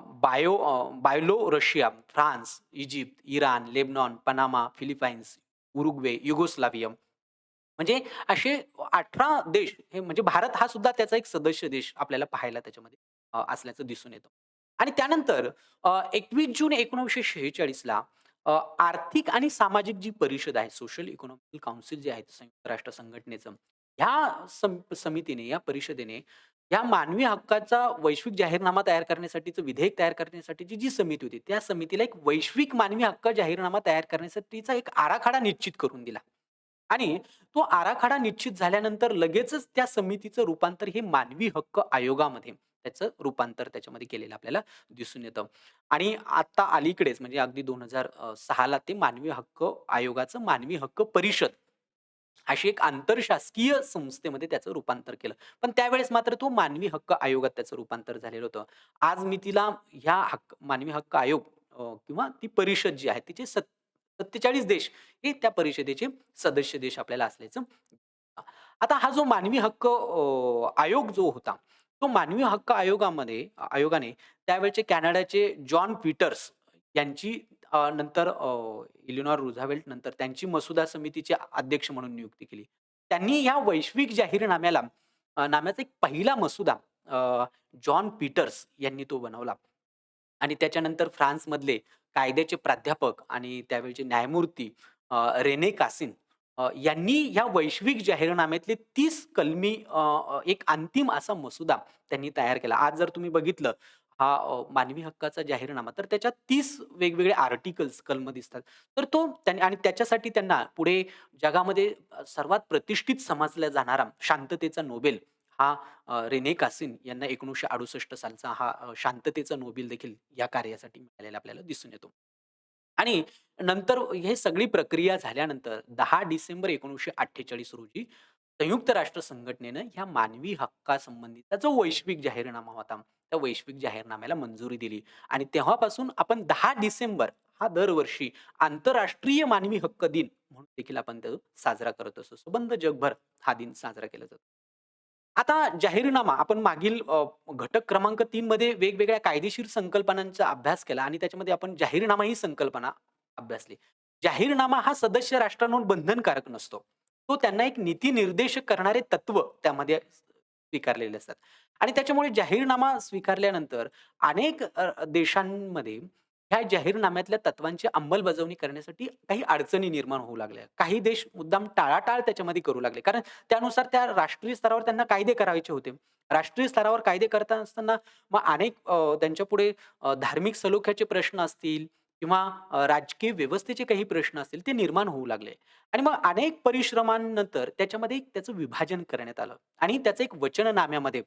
बायलो Russia, France, Egypt, Iran, Lebanon, Panama, Philippines, Uruguay, Yugoslavia म्हणजे असे 18 देश हे म्हणजे भारत हा सुद्धा त्याचा एक सदस्य देश आपल्याला पाहायला त्याच्यामध्ये असल्याचं दिसून येतं. आणि त्यानंतर 21 जून 1946 ला आर्थिक आणि सामाजिक जी परिषद आहे, सोशल इकॉनॉमिकल काउन्सिल जे आहे संयुक्त राष्ट्र संघटनेचं, ह्या समितीने, या परिषदेने या मानवी हक्काचा वैश्विक जाहीरनामा तयार करण्यासाठीचं विधेयक तयार करण्यासाठीची जी समिती होती, त्या समितीला एक वैश्विक मानवी हक्क जाहीरनामा तयार करण्यासाठीचा एक आराखडा निश्चित करून दिला. आणि तो आराखडा निश्चित झाल्यानंतर लगेचच त्या समितीचं रूपांतर हे मानवी हक्क आयोगामध्ये त्याचं रूपांतर त्याच्यामध्ये केलेलं आपल्याला दिसून येतं. आणि आता अलीकडेच म्हणजे अगदी 2006 ला ते मानवी हक्क आयोगाचं मानवी हक्क परिषद अशी एक आंतरशासकीय संस्थेमध्ये त्याचं रूपांतर केलं. पण त्यावेळेस मात्र तो मानवी हक्क आयोगात त्याचं रूपांतर झालेलं होतं. आज मी तिला मानवी हक्क आयोग किंवा ती परिषद जी आहे तिचे 47 देश हे त्या परिषदेचे सदस्य देश आपल्याला असल्याचं. आता हा जो मानवी हक्क आयोग जो होता, तो मानवी हक्क आयोगाने त्यावेळचे कॅनडाचे जॉन पीटर्स यांची नंतर इलिनॉर रुझवेल्ट नंतर त्यांची मसुदा समितीचे अध्यक्ष म्हणून नियुक्ती केली. त्यांनी ह्या वैश्विक जाहीरनाम्याला नाम्याचा एक पहिला मसुदा जॉन पीटर्स यांनी तो बनवला. आणि त्याच्यानंतर फ्रान्समधले कायद्याचे प्राध्यापक आणि त्यावेळचे न्यायमूर्ती रेने कासिन यांनी ह्या वैश्विक जाहीरनाम्यातले 30 कलमी एक अंतिम असा मसुदा त्यांनी तयार केला. आज जर तुम्ही बघितलं हा मानवी हक्काचा जाहीरनामा तर त्याच्यात 30 वेगवेगळे आर्टिकल्स, कलम दिसतात. तर तो त्यांनी आणि त्याच्यासाठी त्यांना पुढे जगामध्ये सर्वात प्रतिष्ठित समजला जाणारा शांततेचा नोबेल हा रेने कासिन यांना 1968 सालचा हा शांततेचा नोबेल देखील या कार्यासाठी मिळालेला आपल्याला दिसून येतो. आणि नंतर हे सगळी प्रक्रिया झाल्यानंतर 10 डिसेंबर 1948 रोजी संयुक्त राष्ट्र संघटनेनं ह्या मानवी हक्कासंबंधीचा जो वैश्विक जाहीरनामा होता, त्या वैश्विक जाहीरनाम्याला मंजुरी दिली आणि तेव्हापासून आपण 10 डिसेंबर हा दरवर्षी आंतरराष्ट्रीय मानवी हक्क दिन म्हणून देखील आपण तो साजरा करत असतो. संबंध जगभर हा दिन साजरा केला जातो. आता जाहीरनामा आपण मागील घटक क्रमांक 3 मध्ये वेगवेगळ्या कायदेशीर संकल्पनांचा अभ्यास केला आणि त्याच्यामध्ये आपण जाहीरनामा ही संकल्पना अभ्यासली. जाहीरनामा हा सदस्य राष्ट्रांवर बंधनकारक नसतो. तो त्यांना एक नीती निर्देशक करणारे तत्व त्यामध्ये स्वीकारलेले असतात. आणि त्याच्यामुळे जाहीरनामा स्वीकारल्यानंतर अनेक देशांमध्ये ह्या जाहीरनाम्यातल्या तत्त्वांची अंमलबजावणी करण्यासाठी काही अडचणी निर्माण होऊ लागल्या. काही देश मुद्दाम टाळाटाळ त्याच्यामध्ये करू लागले. कारण त्यानुसार त्या राष्ट्रीय स्तरावर त्यांना कायदे करायचे होते. राष्ट्रीय स्तरावर कायदे करत असताना मग अनेक त्यांच्यापुढे धार्मिक सलोख्याचे प्रश्न असतील किंवा राजकीय व्यवस्थेचे काही प्रश्न असतील ते निर्माण होऊ लागले. आणि मग अनेक परिश्रमांनंतर त्याच्यामध्ये एक त्याचं विभाजन करण्यात आलं आणि त्याचं एक वचननाम्यामध्ये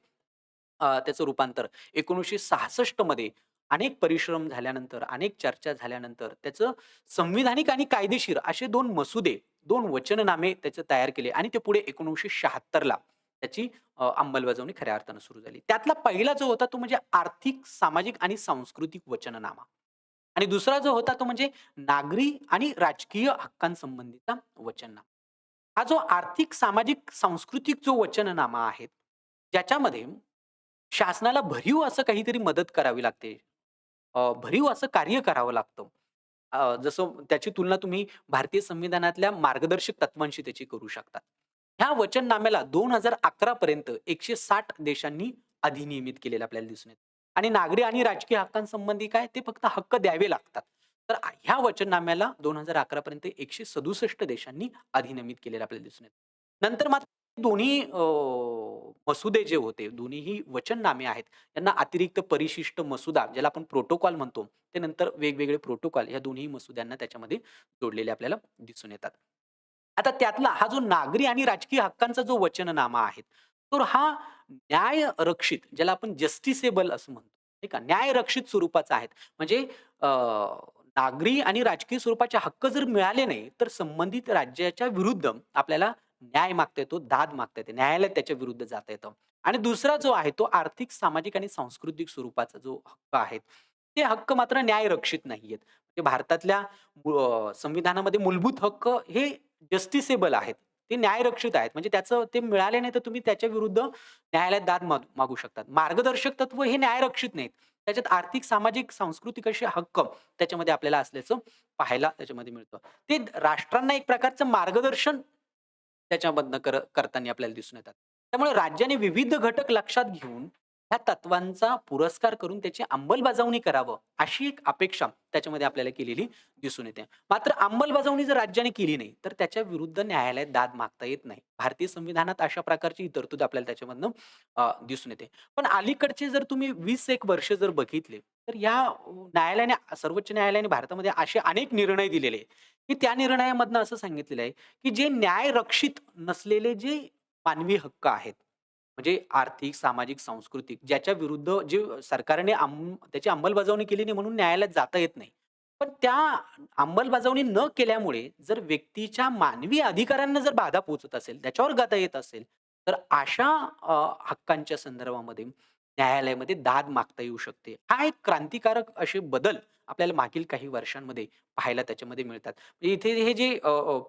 त्याचं रूपांतर 1966 मध्ये अनेक परिश्रम झाल्यानंतर, अनेक चर्चा झाल्यानंतर त्याचं संविधानिक आणि कायदेशीर असे 2 मसुदे, 2 वचननामे त्याचे तयार केले आणि ते पुढे 1976 ला त्याची अंमलबजावणी खऱ्या अर्थानं सुरू झाली. त्यातला पहिला जो होता तो म्हणजे आर्थिक, सामाजिक आणि सांस्कृतिक वचननामा आणि दुसरा जो होता तो म्हणजे नागरी आणि राजकीय हक्कांसंबंधीचा वचननामा. हा जो आर्थिक, सामाजिक, सांस्कृतिक जो वचननामा आहे, ज्याच्यामध्ये शासनाला भरीव असं काहीतरी मदत करावी लागते. भरीव असं कार्य करावं लागतं. जसं त्याची तुलना तुम्ही भारतीय संविधानातल्या मार्गदर्शक तत्वांशी त्याची करू शकता. ह्या वचननाम्याला 2011 पर्यंत 160 देशांनी अधिनियमित केलेलं आपल्याला दिसून येतं. आणि नागरी आणि राजकीय हक्कांसंबंधी काय ते फक्त हक्क द्यावे लागतात. तर ह्या वचननाम्याला 2011 पर्यंत 167 देशांनी अधिनियमित केलेलं आपल्याला दिसून येतं. नंतर मात्र दोन्ही मसुदे जे होते, दोन्हीही वचननामे आहेत, त्यांना अतिरिक्त परिशिष्ट मसुदा ज्याला आपण प्रोटोकॉल म्हणतो, ते नंतर वेगवेगळे प्रोटोकॉल या दोन्ही मसुद्यांना त्याच्यामध्ये जोडलेले आपल्याला दिसून येतात. आता त्यातला हा जो नागरी आणि राजकीय हक्कांचा जो वचननामा आहे, तर हा न्यायरक्षित ज्याला आपण जस्टिसेबल असं म्हणतो, नाही का? न्यायरक्षित स्वरूपाचा आहे. म्हणजे अ, नागरी आणि राजकीय स्वरूपाचे हक्क जर मिळाले नाही, तर संबंधित राज्याच्या विरुद्ध आपल्याला न्याय मागता येतो, दाद मागता येते. न्यायालयात त्याच्या विरुद्ध जाता येतं. आणि दुसरा जो आहे तो आर्थिक, सामाजिक आणि सांस्कृतिक स्वरूपाचा जो हक्क आहे, ते हक्क मात्र न्यायरक्षित नाहीयेत. म्हणजे भारतातल्या संविधानामध्ये मूलभूत हक्क हे जस्टिसेबल आहेत. ते न्यायरक्षित आहेत. म्हणजे त्याचं ते मिळाले नाही तर तुम्ही त्याच्या विरुद्ध न्यायालयात दाद मागू शकतात. मार्गदर्शक तत्व हे न्यायरक्षित नाहीत. त्याच्यात आर्थिक, सामाजिक, सांस्कृतिक असे हक्क त्याच्यामध्ये आपल्याला असल्याचं पाहायला त्याच्यामध्ये मिळतं. ते राष्ट्रांना एक प्रकारचं मार्गदर्शन त्याच्यामधनं करताना आपल्याला दिसून येतात. त्यामुळे राज्याने विविध घटक लक्षात घेऊन ह्या तत्वांचा पुरस्कार करून त्याची अंमलबजावणी करावं, अशी एक अपेक्षा त्याच्यामध्ये आपल्याला केलेली दिसून येते. मात्र अंमलबजावणी जर राज्याने केली नाही, तर त्याच्या विरुद्ध न्यायालयात दाद मागता येत नाही. भारतीय संविधानात अशा प्रकारची तरतूद आपल्याला त्याच्यामधनं दिसून येते. पण अलीकडचे जर तुम्ही 20 एक वर्ष जर बघितले, तर या न्यायालयाने सर्वोच्च न्यायालयाने भारतामध्ये असे अनेक निर्णय दिलेले आहे, की त्या निर्णयामधनं असं सांगितलेलं आहे, की जे न्यायरक्षित नसलेले जे मानवी हक्क आहेत, म्हणजे आर्थिक, सामाजिक, सांस्कृतिक ज्याच्या विरुद्ध जे सरकारने त्याची अंमलबजावणी केली नाही म्हणून न्यायालयात जाता येत नाही. पण त्या अंमलबजावणी न केल्यामुळे जर व्यक्तीच्या मानवी अधिकारांना जर बाधा पोहोचत असेल, त्याच्यावर गाता येत असेल, तर अशा हक्कांच्या संदर्भामध्ये न्यायालयामध्ये दाद मागता येऊ शकते. हा एक क्रांतिकारक असे बदल आपल्याला मागील काही वर्षांमध्ये पाहायला त्याच्यामध्ये मिळतात. म्हणजे इथे हे जे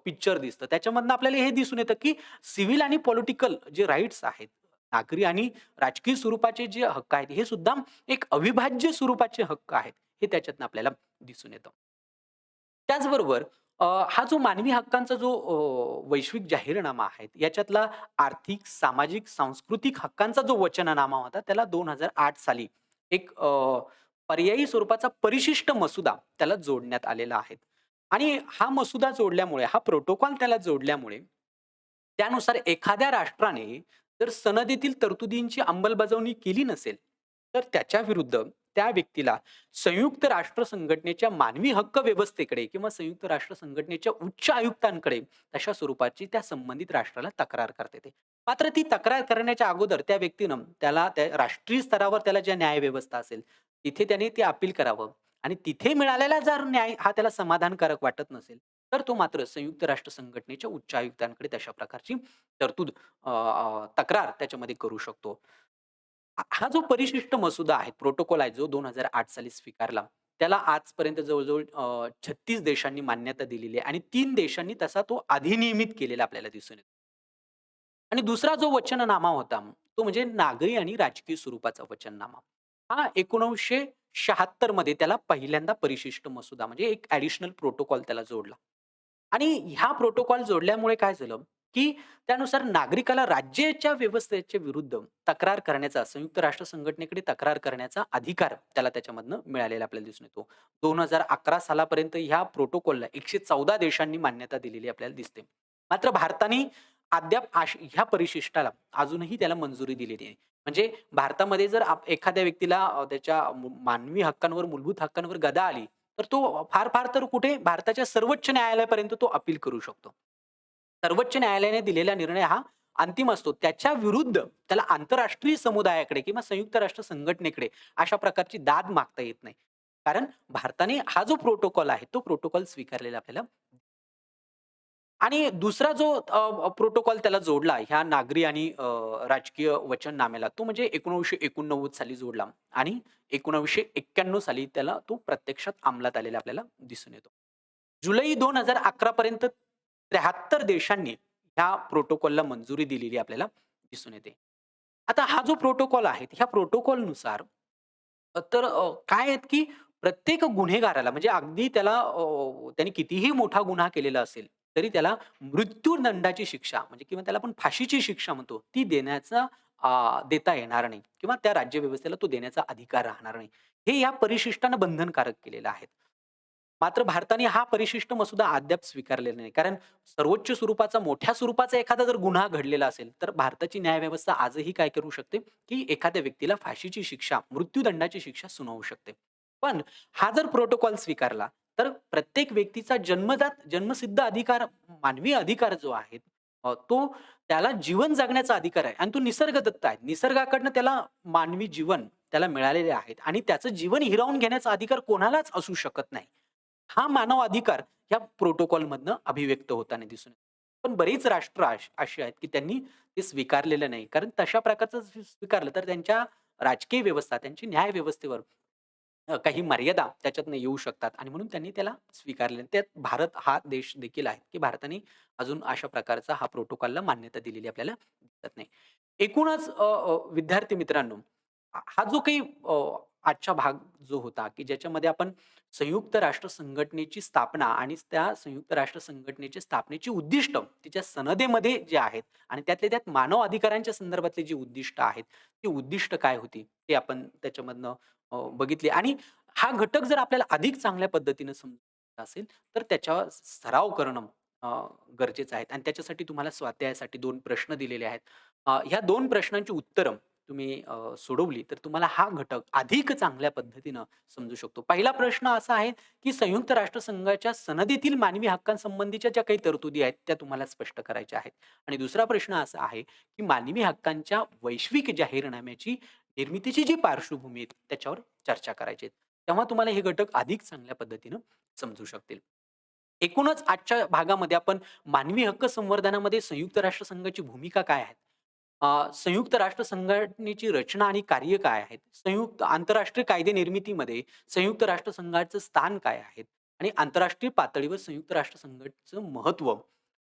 पिक्चर दिसतं त्याच्यामधनं आपल्याला हे दिसून येतं, की सिव्हिल आणि पॉलिटिकल जे राइट्स आहेत, नागरी आणि राजकीय स्वरूपाचे जे हक्क आहेत, हे सुद्धा एक अविभाज्य स्वरूपाचे हक्क आहेत. हे त्याच्यातनं आपल्याला दिसून येतं. त्याचबरोबर हा जो मानवी हक्कांचा जो वैश्विक जाहीरनामा आहे, याच्यातला आर्थिक, सामाजिक, सांस्कृतिक हक्कांचा जो वचननामा होता, त्याला 2008 साली एक पर्यायी स्वरूपाचा परिशिष्ट मसुदा त्याला जोडण्यात आलेला आहे. आणि हा मसुदा जोडल्यामुळे, हा प्रोटोकॉल त्याला जोडल्यामुळे, त्यानुसार एखाद्या राष्ट्राने जर सनदेतील तरतुदींची अंमलबजावणी केली नसेल, तर त्याच्या विरुद्ध त्या व्यक्तीला संयुक्त राष्ट्र संघटनेच्या मानवी हक्क व्यवस्थेकडे किंवा संयुक्त राष्ट्र संघटनेच्या उच्च आयुक्तांकडे तशा स्वरूपाची त्या संबंधित राष्ट्राला तक्रार करता येते. मात्र ती तक्रार करण्याच्या अगोदर त्या व्यक्तीनं त्याला त्या राष्ट्रीय स्तरावर त्याला ज्या न्याय व्यवस्था असेल, तिथे त्याने ते अपील करावं आणि तिथे मिळालेला जर न्याय हा त्याला समाधानकारक वाटत नसेल, तर तो मात्र संयुक्त राष्ट्र संघटनेच्या उच्च आयुक्तांकडे तशा प्रकारची तरतूद तक्रार त्याच्यामध्ये करू शकतो. हा जो परिशिष्ट मसुदा आहे, प्रोटोकॉल आहे, जो 2008 साली स्वीकारला. त्याला आजपर्यंत जवळ-जवळ 36 देशांनी मान्यता दिलेली आहे आणि 3 देशांनी तसा तो अधिनियमित केलेला आपल्याला दिसून येतो. आणि दुसरा जो वचननामा होता, तो म्हणजे नागरी आणि राजकीय स्वरूपाचा वचननामा. हा 1976 मध्ये त्याला पहिल्यांदा परिशिष्ट मसुदा म्हणजे एक ॲडिशनल प्रोटोकॉल त्याला जोडला. आणि ह्या प्रोटोकॉल जोडल्यामुळे काय झालं, की त्यानुसार नागरिकाला राज्याच्या व्यवस्थेच्या विरुद्ध तक्रार करण्याचा, संयुक्त राष्ट्र संघटनेकडे तक्रार करण्याचा अधिकार त्याला त्याच्यामधनं मिळालेला आपल्याला दिसून येतो. 2011 सालापर्यंत ह्या प्रोटोकॉलला 114 देशांनी मान्यता दिलेली आपल्याला दिसते. मात्र भारताने अद्याप ह्या परिशिष्टाला अजूनही त्याला मंजुरी दिलेली आहे. म्हणजे भारतामध्ये जर एखाद्या व्यक्तीला त्याच्या मानवी हक्कांवर, मूलभूत हक्कांवर गदा आली, तर तो फार-फार तर कुठे भारताच्या सर्वोच्च न्यायालयापर्यंत तो अपील करू शकतो. सर्वोच्च न्यायालयाने दिलेला निर्णय हा अंतिम असतो. त्याच्या विरुद्ध त्याला आंतरराष्ट्रीय समुदायाकडे किंवा संयुक्त राष्ट्र संघटनेकडे अशा प्रकारची दाद मागता येत नाही. कारण भारताने हा जो प्रोटोकॉल आहे, तो प्रोटोकॉल स्वीकारलेला आपल्याला आणि दुसरा जो प्रोटोकॉल त्याला जोडला ह्या नागरी आणि राजकीय वचननाम्याला, तो म्हणजे 1989 साली जोडला आणि 1991 साली त्याला तो प्रत्यक्षात अंमलात आलेला आपल्याला दिसून येतो. जुलै 2011 पर्यंत 73 देशांनी ह्या प्रोटोकॉलला मंजुरी दिलेली आपल्याला दिसून येते. आता हा जो प्रोटोकॉल आहे, ह्या प्रोटोकॉलनुसार काय आहेत की प्रत्येक गुन्हेगाराला म्हणजे अगदी त्याला त्याने कितीही मोठा गुन्हा केलेला असेल, तरी त्याला मृत्यूदंडाची शिक्षा म्हणजे किंवा त्याला आपण फाशीची शिक्षा म्हणतो, ती देता येणार नाही किंवा त्या राज्यव्यवस्थेला तो देण्याचा अधिकार राहणार नाही. हे या परिशिष्टानं बंधनकारक केलेलं आहे. मात्र भारताने हा परिशिष्ट मसुदा अद्याप स्वीकारलेला नाही. कारण सर्वोच्च स्वरूपाचा, मोठ्या स्वरूपाचा एखादा जर गुन्हा घडलेला असेल, तर भारताची न्यायव्यवस्था आजही काय करू शकते, की एखाद्या व्यक्तीला फाशीची शिक्षा, मृत्यूदंडाची शिक्षा सुनावू शकते. पण हा जर प्रोटोकॉल स्वीकारला, तर प्रत्येक व्यक्तीचा जन्मसिद्ध अधिकार, मानवी अधिकार जो आहे, तो त्याला जीवन जगण्याचा अधिकार आहे आणि तो निसर्गदत्त आहे. निसर्गाकडनं त्याला मानवी जीवन त्याला मिळालेले आहेत आणि त्याचं जीवन हिरावून घेण्याचा अधिकार कोणालाच असू शकत नाही. हा मानव अधिकार या प्रोटोकॉलमधनं अभिव्यक्त होताना दिसून येतो. पण बरीच राष्ट्र अशी आहेत, की त्यांनी ते स्वीकारलेलं नाही. कारण तशा प्रकारचं स्वीकारलं तर त्यांच्या राजकीय व्यवस्था, त्यांची न्याय व्यवस्थेवर काही मर्यादा त्याच्यातनं येऊ शकतात आणि म्हणून त्यांनी त्याला स्वीकारले. त्यात भारत हा देश देखील आहे, की भारताने अजून अशा प्रकारचा हा प्रोटोकॉलला मान्यता दिलेली आपल्याला दिसत नाही. एकूणच विद्यार्थी मित्रांनो, हा जो काही आजचा भाग जो होता, की ज्याच्यामध्ये आपण संयुक्त राष्ट्र संघटनेची स्थापना आणि त्या संयुक्त राष्ट्र संघटनेच्या स्थापनेची उद्दिष्ट, तिच्या सनदेमध्ये जे आहेत आणि त्यातल्या त्यात मानव अधिकारांच्या संदर्भातली जी उद्दिष्ट आहेत, ती उद्दिष्ट काय होती, ते आपण त्याच्यामधनं बघितली आणि हा घटक जर आपल्याला अधिक चांगल्या पद्धतीनं समजायचा असेल, तर त्याच्यावर सराव करणं अ, गरजेचं आहे आणि त्याच्यासाठी तुम्हाला स्वाध्यायासाठी 2 प्रश्न दिलेले आहेत. ह्या 2 प्रश्नांची उत्तरं तुम्ही सोडवली, तर तुम्हाला हा घटक अधिक चांगल्या पद्धतीनं समजू शकतो. पहिला प्रश्न असा आहे, की संयुक्त राष्ट्रसंघाच्या सनदीतील मानवी हक्कांसंबंधीच्या ज्या काही तरतुदी आहेत, त्या तुम्हाला स्पष्ट करायच्या आहेत. आणि दुसरा प्रश्न असा आहे, की मानवी हक्कांच्या वैश्विक जाहीरनाम्याची निर्मितीची जी पार्श्वभूमी आहे, त्याच्यावर चर्चा करायची आहे. तेव्हा तुम्हाला हे घटक अधिक चांगल्या पद्धतीनं समजू शकतील. एकूणच आजच्या भागामध्ये आपण मानवी हक्क संवर्धनामध्ये संयुक्त राष्ट्र संघाची भूमिका काय आहे? संयुक्त राष्ट्र संघटनेची रचना आणि कार्य काय आहेत? संयुक्त आंतरराष्ट्रीय कायदे निर्मितीमध्ये संयुक्त राष्ट्र संघाचं स्थान काय आहे? आणि आंतरराष्ट्रीय पातळीवर संयुक्त राष्ट्र संघटनेचं महत्त्व,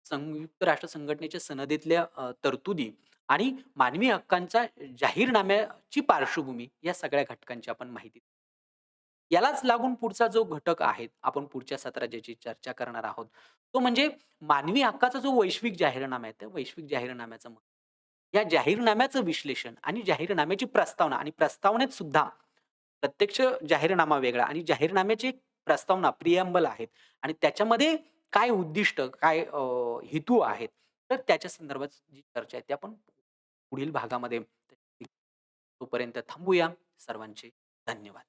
संयुक्त राष्ट्र संघटनेच्या सनदेतल्या तरतुदी आणि मानवी हक्कांच्या जाहीरनाम्याची पार्श्वभूमी या सगळ्या घटकांची आपण माहिती यालाच लागून पुढचा जो घटक आहे, आपण पुढच्या सत्रात ज्याची चर्चा करणार आहोत, तो म्हणजे मानवी हक्काचा जो वैश्विक जाहीरनामा आहे, त्या वैश्विक जाहीरनाम्याचं महत्त्व. या जाहीरनाम्याचं विश्लेषण आणि जाहीरनाम्याची प्रस्तावना आणि प्रस्तावनेत सुद्धा प्रत्यक्ष जाहीरनामा वेगळा आणि जाहीरनाम्याची एक प्रस्तावना प्रिएम्बल आहेत आणि त्याच्यामध्ये काय उद्दिष्ट, काय हेतू आहेत, तर त्याच्या संदर्भात जी चर्चा आहे, ती आपण पुढील भागामध्ये तोपर्यंत थांबूया. सर्वांचे धन्यवाद.